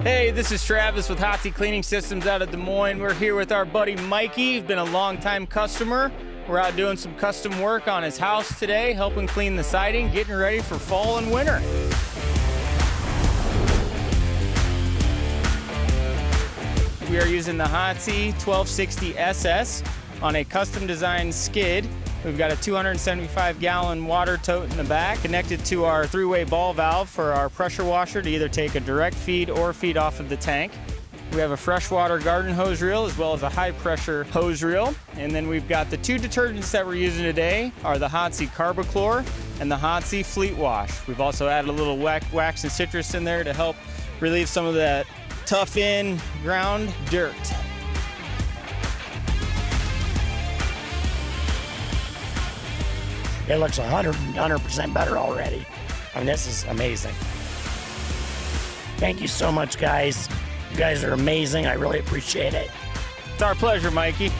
Hey, this is Travis with Hotsy Cleaning Systems out of Des Moines. We're here with our buddy Mikey. He's been a longtime customer. We're out doing some custom work on his house today, helping clean the siding, getting ready for fall and winter. We are using the Hotsy 1260 SS on a custom designed skid. We've got a 275-gallon water tote in the back connected to our three-way ball valve for our pressure washer to either take a direct feed or feed off of the tank. We have a freshwater garden hose reel as well as a high-pressure hose reel. And then we've got the two detergents that we're using today are the Hotsy Carbochlor and the Hotsy Fleet Wash. We've also added a little wax and citrus in there to help relieve some of that tough in-ground dirt. It looks 100% better already. I mean, this is amazing. Thank you so much, guys. You guys are amazing. I really appreciate it. It's our pleasure, Mikey.